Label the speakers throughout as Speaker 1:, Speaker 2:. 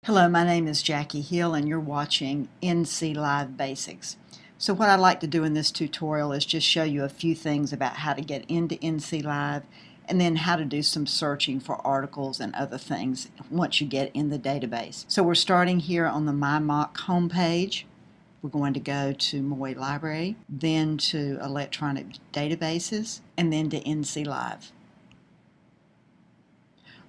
Speaker 1: Hello, my name is Jackie Hill and you're watching NC Live Basics. So what I'd like to do in this tutorial is just show you a few things about how to get into NC Live and then how to do some searching for articles and other things once you get in the database. So we're starting here on the MyMock homepage. We're going to go to Moy Library, then to Electronic Databases, and then to NC Live.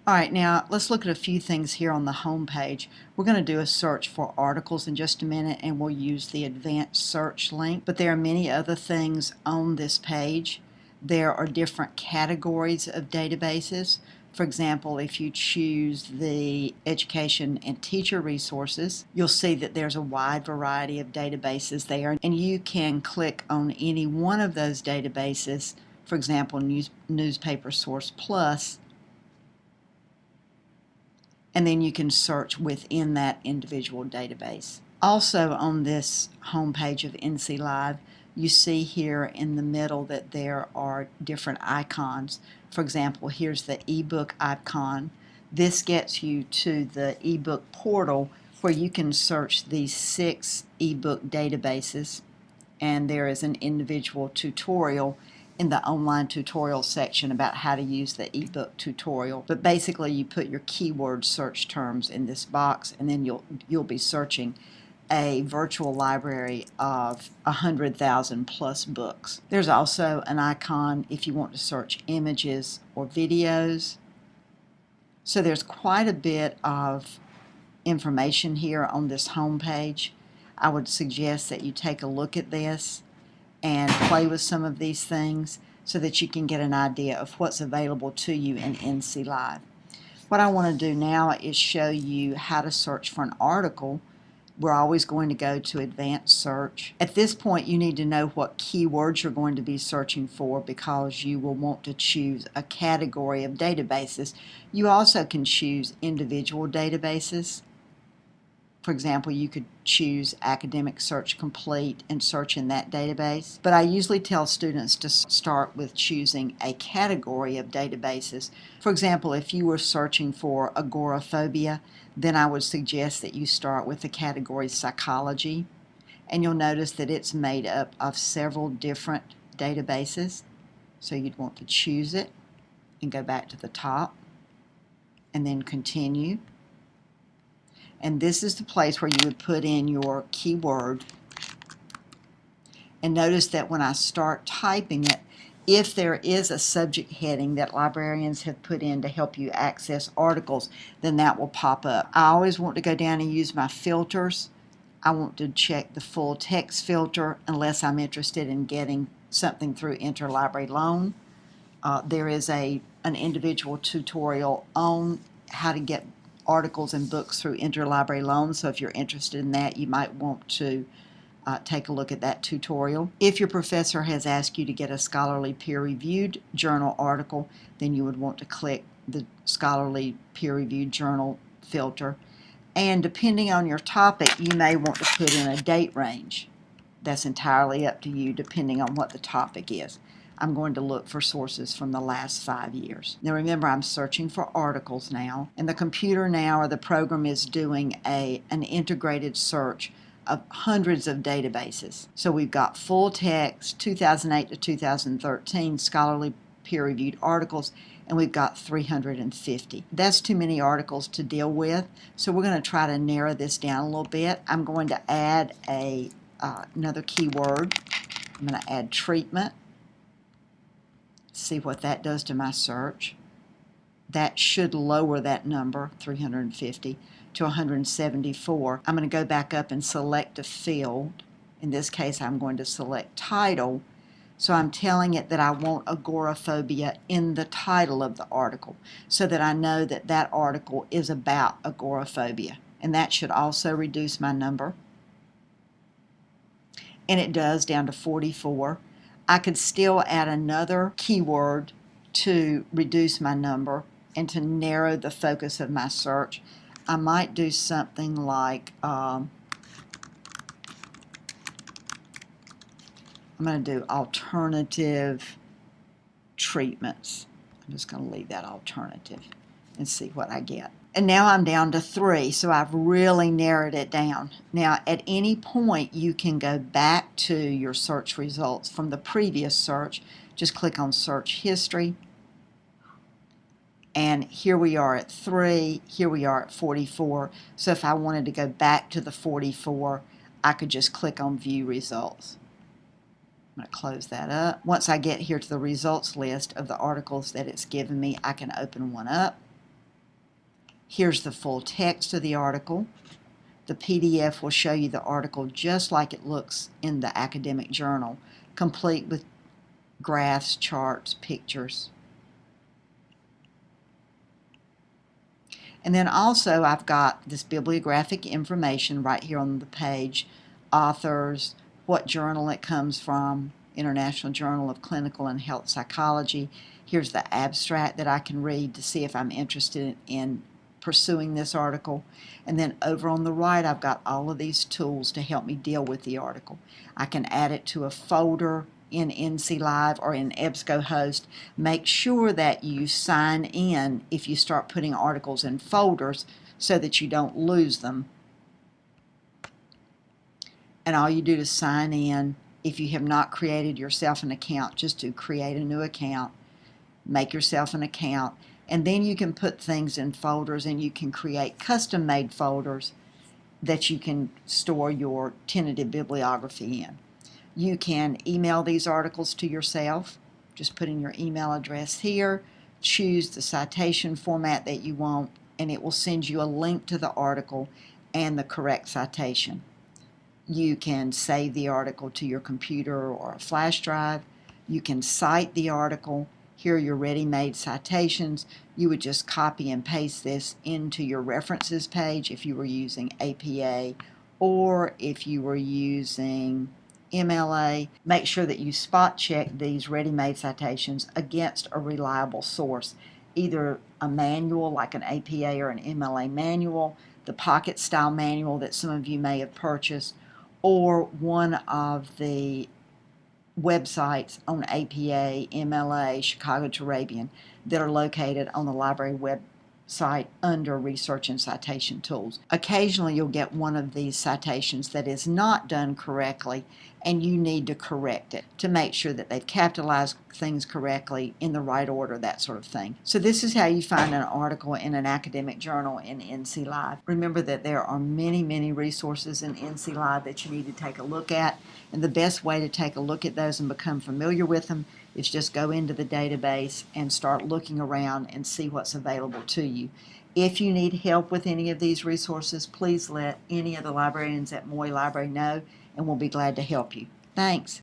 Speaker 1: Alright, now let's look at a few things here on the home page. We're going to do a search for articles in just a minute and we'll use the advanced search link, but there are many other things on this page. There are different categories of databases. For example, if you choose the education and teacher resources, you'll see that there's a wide variety of databases there, and you can click on any one of those databases, for example, Newspaper Source Plus, and then you can search within that individual database. Also on this home page of NC Live, you see here in the middle that there are different icons. For example, here's the ebook icon. This gets you to the ebook portal where you can search these 6 ebook databases, and there is an individual tutorial in the online tutorial section about how to use the ebook tutorial. But basically you put your keyword search terms in this box and then you'll be searching a virtual library of 100,000 plus books. There's also an icon if you want to search images or videos. So there's quite a bit of information here on this home page. I would suggest that you take a look at this and play with some of these things so that you can get an idea of what's available to you in NC Live. What I want to do now is show you how to search for an article. We're always going to go to advanced search. At this point you need to know what keywords you're going to be searching for because you will want to choose a category of databases. You also can choose individual databases. For example, you could choose Academic Search Complete and search in that database. But I usually tell students to start with choosing a category of databases. For example, if you were searching for agoraphobia, then I would suggest that you start with the category Psychology. And you'll notice that it's made up of several different databases. So you'd want to choose it and go back to the top and then continue. And this is the place where you would put in your keyword. And notice that when I start typing it, if there is a subject heading that librarians have put in to help you access articles, then that will pop up. I always want to go down and use my filters. I want to check the full text filter unless I'm interested in getting something through interlibrary loan. There is an individual tutorial on how to get articles and books through interlibrary loan, so if you're interested in that, you might want to take a look at that tutorial. If your professor has asked you to get a scholarly peer-reviewed journal article, then you would want to click the scholarly peer-reviewed journal filter. And depending on your topic, you may want to put in a date range. That's entirely up to you depending on what the topic is. I'm going to look for sources from the last 5 years. Now remember, I'm searching for articles now, and the computer now or the program is doing an integrated search of hundreds of databases. So we've got full text, 2008 to 2013 scholarly peer-reviewed articles, and we've got 350. That's too many articles to deal with, so we're going to try to narrow this down a little bit. I'm going to add another keyword. I'm going to add treatment. See what that does to my search. That should lower that number, 350, to 174. I'm going to go back up and select a field. In this case, I'm going to select title. So I'm telling it that I want agoraphobia in the title of the article so that I know that that article is about agoraphobia. And that should also reduce my number. And it does, down to 44. I could still add another keyword to reduce my number and to narrow the focus of my search. I might do something like, I'm going to do alternative treatments. I'm just going to leave that alternative and see what I get. And now I'm down to 3, so I've really narrowed it down. Now, at any point, you can go back to your search results from the previous search. Just click on Search History. And here we are at 3, here we are at 44. So if I wanted to go back to the 44, I could just click on View Results. I'm going to close that up. Once I get here to the results list of the articles that it's given me, I can open one up. Here's the full text of the article. The PDF will show you the article just like it looks in the academic journal, complete with graphs, charts, pictures. And then also I've got this bibliographic information right here on the page, authors, what journal it comes from, International Journal of Clinical and Health Psychology. Here's the abstract that I can read to see if I'm interested in pursuing this article. And then over on the right, I've got all of these tools to help me deal with the article. I can add it to a folder in NC Live or in EBSCOhost. Make sure that you sign in if you start putting articles in folders so that you don't lose them. And all you do is sign in. If you have not created yourself an account, just to create a new account, make yourself an account, and then you can put things in folders, and you can create custom-made folders that you can store your tentative bibliography in. You can email these articles to yourself. Just put in your email address here, choose the citation format that you want, and it will send you a link to the article and the correct citation. You can save the article to your computer or a flash drive. You can cite the article. Here are your ready-made citations. You would just copy and paste this into your references page if you were using APA, or if you were using MLA. Make sure that you spot check these ready-made citations against a reliable source, either a manual like an APA or an MLA manual, the pocket style manual that some of you may have purchased, or one of the websites on APA, MLA, Chicago Turabian that are located on the library website under Research and Citation Tools. Occasionally you'll get one of these citations that is not done correctly, and you need to correct it to make sure that they've capitalized things correctly in the right order, that sort of thing. So this is how you find an article in an academic journal in NC Live. Remember that there are many, many resources in NC Live that you need to take a look at, and the best way to take a look at those and become familiar with them is just go into the database and start looking around and see what's available to you. If you need help with any of these resources, please let any of the librarians at Moy Library know, and we'll be glad to help you. Thanks.